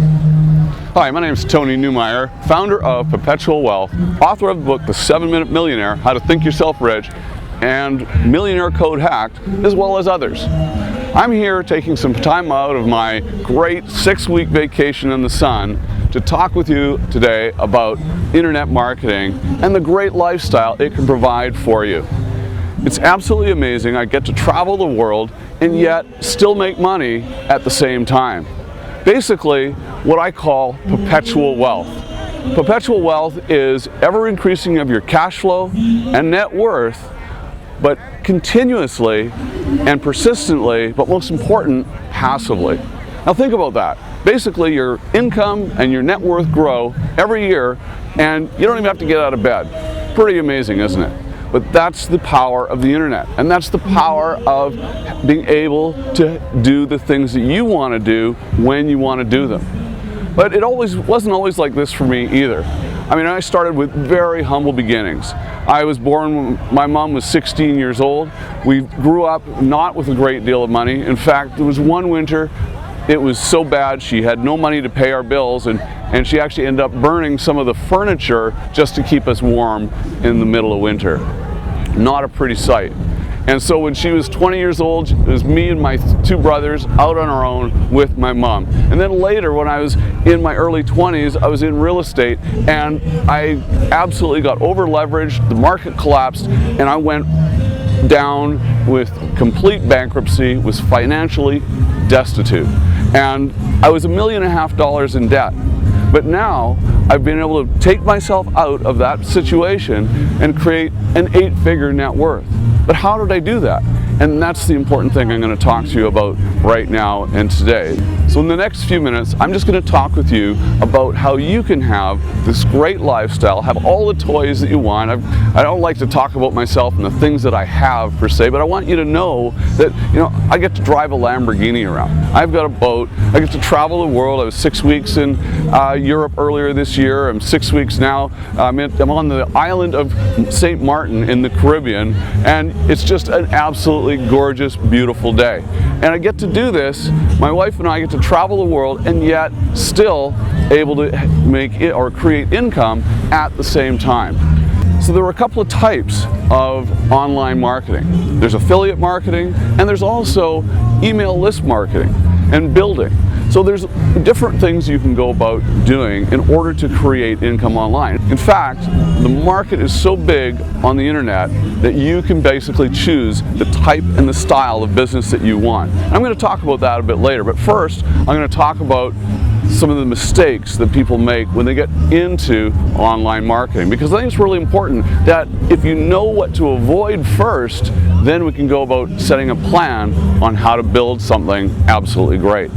Hi, my name is Tony Newmeyer, founder of Perpetual Wealth, author of the book The 7-Minute Millionaire, How to Think Yourself Rich, and Millionaire Code Hacked, as well as others. I'm here taking some time out of my great 6-week vacation in the sun to talk with you today about internet marketing and the great lifestyle it can provide for you. It's absolutely amazing. I get to travel the world and yet still make money at the same time. Basically, what I call perpetual wealth. Perpetual wealth is ever increasing of your cash flow and net worth, but continuously and persistently, but most important, passively. Now think about that. Basically, your income and your net worth grow every year, and you don't even have to get out of bed. Pretty amazing, isn't it? But that's the power of the internet, and that's the power of being able to do the things that you want to do when you want to do them. But it wasn't always like this for me either. I mean, I started with very humble beginnings. I was born when my mom was 16 years old. We grew up not with a great deal of money. In fact, there was one winter, it was so bad she had no money to pay our bills, and she actually ended up burning some of the furniture just to keep us warm in the middle of winter. Not a pretty sight. And so when she was 20 years old, it was me and my 2 brothers out on our own with my mom. And then later, when I was in my early 20s, I was in real estate, and I absolutely got over leveraged, the market collapsed, and I went down with complete bankruptcy, was financially destitute. And I was $1.5 million in debt. But now I've been able to take myself out of that situation and create an 8-figure net worth. But how did I do that? And that's the important thing I'm going to talk to you about right now and today. So in the next few minutes, I'm just going to talk with you about how you can have this great lifestyle, have all the toys that you want. I don't like to talk about myself and the things that I have per se, but I want you to know that, I get to drive a Lamborghini around. I've got a boat. I get to travel the world. I was 6 weeks in Europe earlier this year. I'm 6 weeks now. I'm on the island of St. Martin in the Caribbean, and it's just an absolutely gorgeous, beautiful day. And I get to do this, my wife and I get to travel the world and yet still able to make it or create income at the same time. So there are a couple of types of online marketing. There's affiliate marketing, and there's also email list marketing and building. So there's different things you can go about doing in order to create income online. In fact, the market is so big on the internet that you can basically choose the type and the style of business that you want. I'm going to talk about that a bit later, but first I'm going to talk about some of the mistakes that people make when they get into online marketing, because I think it's really important that if you know what to avoid first, then we can go about setting a plan on how to build something absolutely great.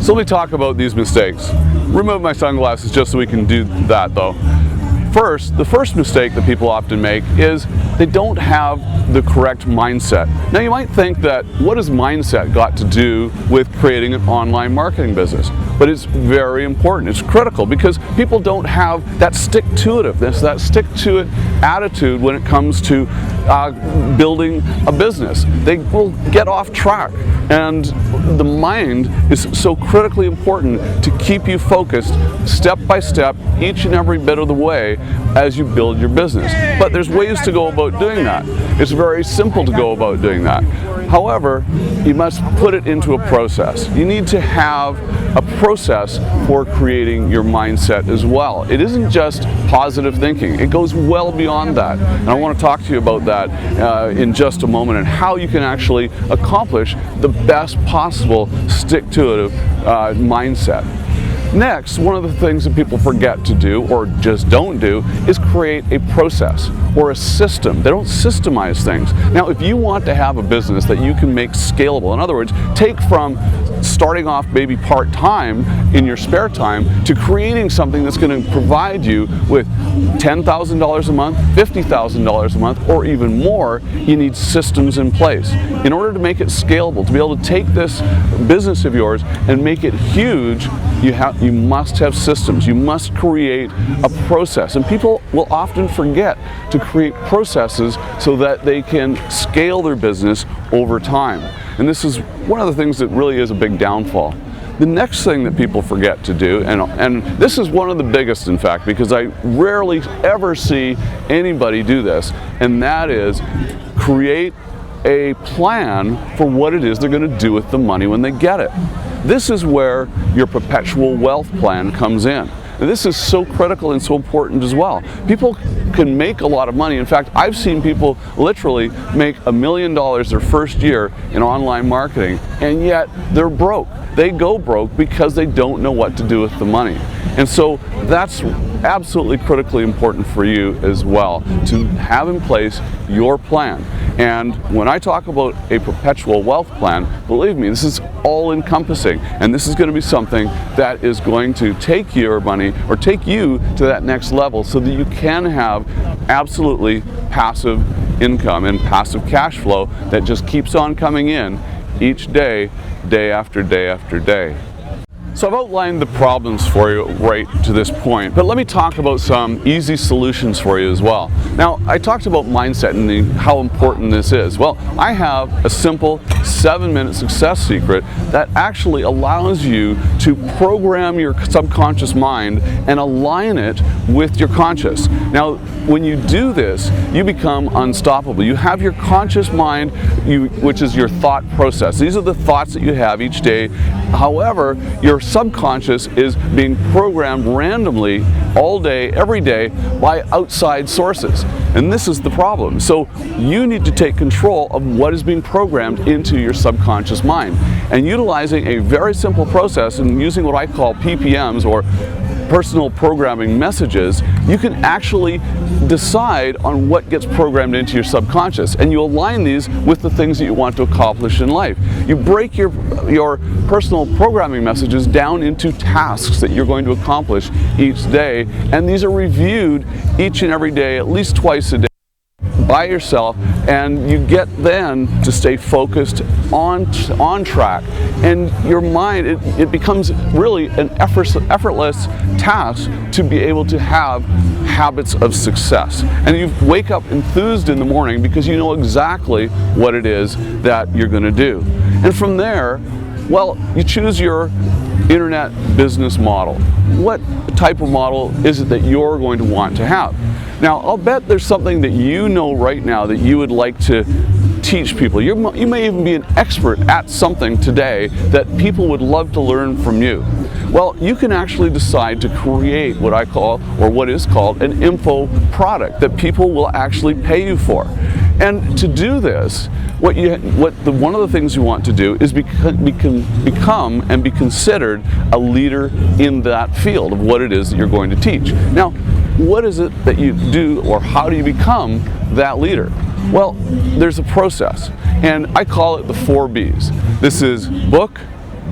So let me talk about these mistakes. Remove my sunglasses just so we can do that though. First, the first mistake that people often make is they don't have the correct mindset. Now you might think that, what has mindset got to do with creating an online marketing business? But it's very important, it's critical, because people don't have that stick-to-itiveness, that stick-to-it attitude when it comes to building a business. They will get off track, and the mind is so critically important to keep you focused step by step, each and every bit of the way as you build your business. But there's ways to go about doing that. It's very simple to go about doing that. However, you must put it into a process. You need to have a process for creating your mindset as well. It isn't just positive thinking. It goes well beyond that. And I want to talk to you about that in just a moment, and how you can actually accomplish the best possible stick-to-it mindset. Next, one of the things that people forget to do, or just don't do, is create a process or a system. They don't systemize things. Now, if you want to have a business that you can make scalable, in other words, take from starting off maybe part-time in your spare time to creating something that's going to provide you with $10,000 a month, $50,000 a month, or even more, you need systems in place. In order to make it scalable, to be able to take this business of yours and make it huge, you must have systems. You must create a process. And people will often forget to create processes so that they can scale their business over time. And this is one of the things that really is a big downfall. the next thing that people forget to do, and this is one of the biggest, in fact, because I rarely ever see anybody do this, and that is create a plan for what it is they're going to do with the money when they get it. This is where your perpetual wealth plan comes in. And this is so critical and so important as well. People can make a lot of money. In fact, I've seen people literally make $1 million their first year in online marketing, and yet they're broke. They go broke because they don't know what to do with the money. And so that's absolutely critically important for you as well, to have in place your plan. And when I talk about a perpetual wealth plan, believe me, this is all encompassing, and this is going to be something that is going to take your money or take you to that next level so that you can have absolutely passive income and passive cash flow that just keeps on coming in each day, day after day after day. So I've outlined the problems for you right to this point, but let me talk about some easy solutions for you as well. Now, I talked about mindset and how important this is. Well, I have a simple 7-minute success secret that actually allows you to program your subconscious mind and align it with your conscious. Now, when you do this, you become unstoppable. You have your conscious mind, which is your thought process. These are the thoughts that you have each day. However, your subconscious is being programmed randomly all day, every day, by outside sources. And this is the problem. So you need to take control of what is being programmed into your subconscious mind. And utilizing a very simple process and using what I call PPMs, or personal programming messages, you can actually decide on what gets programmed into your subconscious, and you align these with the things that you want to accomplish in life. You break your personal programming messages down into tasks that you're going to accomplish each day, and these are reviewed each and every day, at least twice a day, by yourself, and you get then to stay focused on track, and your mind, it becomes really an effortless task to be able to have habits of success. And you wake up enthused in the morning because you know exactly what it is that you're going to do. And from there, well, you choose your internet business model. What type of model is it that you're going to want to have? Now, I'll bet there's something that you know right now that you would like to teach people. You may even be an expert at something today that people would love to learn from you. Well, you can actually decide to create what I call, or what is called, an info product that people will actually pay you for. And to do this, one of the things you want to do is become and be considered a leader in that field of what it is that you're going to teach. Now, what is it that you do, or how do you become that leader? Well, there's a process, and I call it the 4 B's. This is book,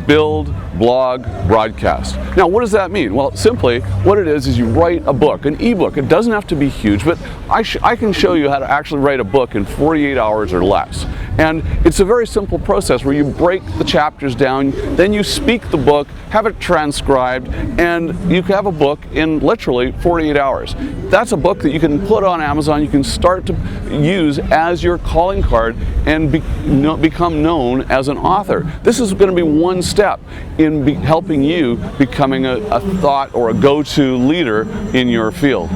build, blog, broadcast. Now, what does that mean? Well, simply, what it is you write a book, an ebook. It doesn't have to be huge, but I can show you how to actually write a book in 48 hours or less. And it's a very simple process where you break the chapters down, then you speak the book, have it transcribed, and you can have a book in literally 48 hours. That's a book that you can put on Amazon, you can start to use as your calling card and become known as an author. This is going to be one step in helping you becoming a thought or a go-to leader in your field.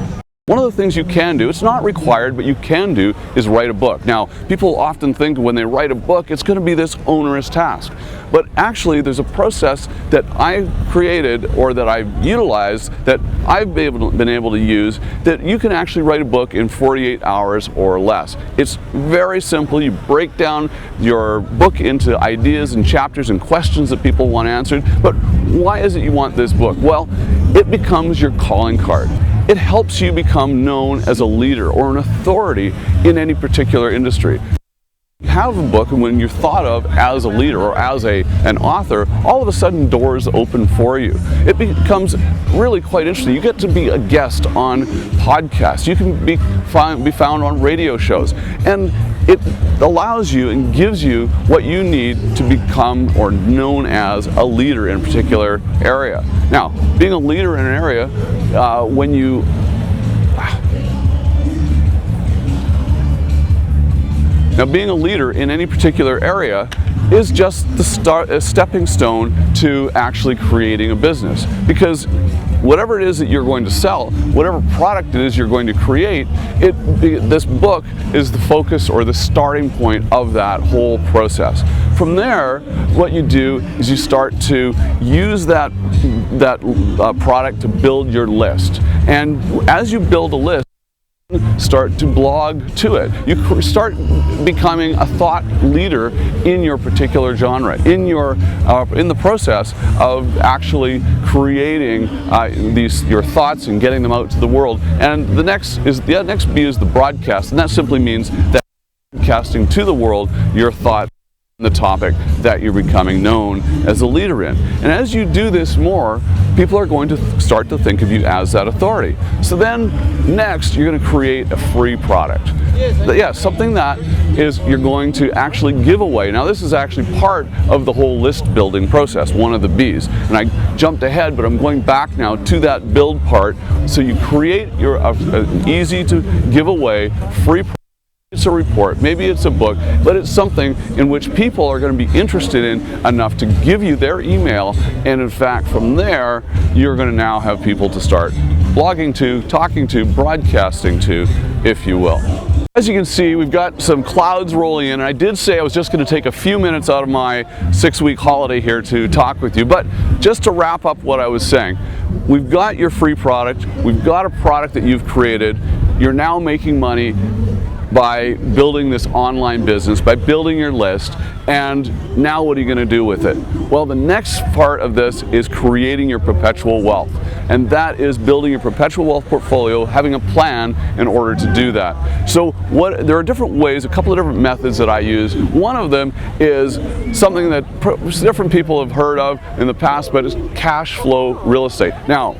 One of the things you can do, it's not required, but you can do, is write a book. Now, people often think when they write a book, it's going to be this onerous task. But actually, there's a process that I've created, or that I've utilized, that I've been able to use, that you can actually write a book in 48 hours or less. It's very simple. You break down your book into ideas and chapters and questions that people want answered. But why is it you want this book? Well, it becomes your calling card. It helps you become known as a leader or an authority in any particular industry. You have a book, and when you're thought of as a leader or as an author, all of a sudden doors open for you. It becomes really quite interesting. You get to be a guest on podcasts. You can be found on radio shows. And it allows you and gives you what you need to become or known as a leader in a particular area. Now, being a leader in an area, when you Now, being a leader in any particular area is just a stepping stone to actually creating a business, because whatever it is that you're going to sell, whatever product it is you're going to create, this book is the focus or the starting point of that whole process. From there, what you do is you start to use that product to build your list. And as you build a list, start to blog to it. You start becoming a thought leader in your particular genre, in the process of actually creating your thoughts and getting them out to the world. And the next B is the broadcast, and that simply means that broadcasting to the world your thoughts, the topic that you're becoming known as a leader in. And as you do this more, people are going to start to think of you as that authority. So then next, you're going to create a free product. Yeah, something that you're going to actually give away. Now, this is actually part of the whole list building process, one of the B's. And I jumped ahead, but I'm going back now to that build part. So you create your easy to give away free product. It's a report, maybe it's a book, but it's something in which people are going to be interested in enough to give you their email, and in fact from there you're going to now have people to start blogging to, talking to, broadcasting to, if you will. As you can see, we've got some clouds rolling in, and I did say I was just going to take a few minutes out of my 6-week holiday here to talk with you, but just to wrap up what I was saying, we've got your free product, we've got a product that you've created, you're now making money by building this online business, by building your list, and now what are you going to do with it? Well, the next part of this is creating your perpetual wealth, and that is building your perpetual wealth portfolio, having a plan in order to do that. So there are different ways, a couple of different methods that I use. One of them is something that different people have heard of in the past, but it's cash flow real estate. Now,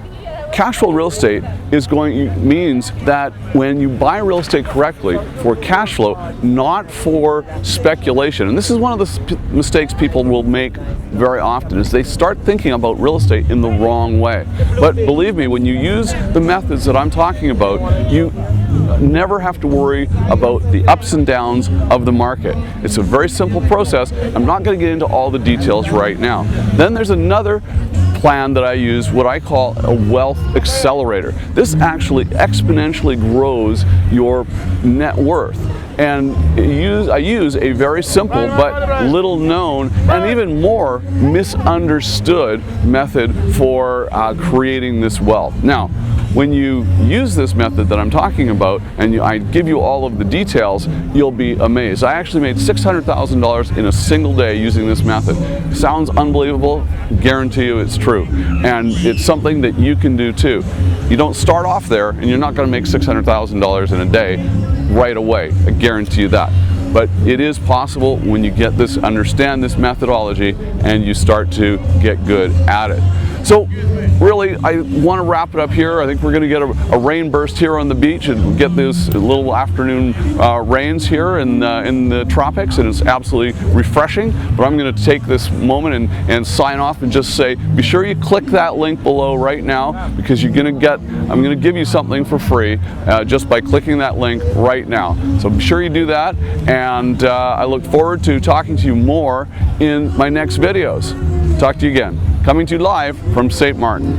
cash flow real estate means that when you buy real estate correctly for cash flow, not for speculation, and this is one of the mistakes people will make very often, is they start thinking about real estate in the wrong way. But believe me, when you use the methods that I'm talking about, you never have to worry about the ups and downs of the market. It's a very simple process. I'm not going to get into all the details right now. Then there's another plan that I use, what I call a wealth accelerator. This actually exponentially grows your net worth. And I use a very simple but little known and even more misunderstood method for creating this wealth. Now, when you use this method that I'm talking about, and I give you all of the details, you'll be amazed. I actually made $600,000 in a single day using this method. Sounds unbelievable? Guarantee you it's true. And it's something that you can do too. You don't start off there, and you're not going to make $600,000 in a day right away. I guarantee you that. But it is possible when you understand this methodology, and you start to get good at it. So really, I want to wrap it up here. I think we're going to get a rain burst here on the beach and get those little afternoon rains here in the tropics, and it's absolutely refreshing. But I'm going to take this moment and sign off and just say, be sure you click that link below right now, because I'm going to give you something for free just by clicking that link right now. So be sure you do that, and I look forward to talking to you more in my next videos. Talk to you again. Coming to you live from St. Martin.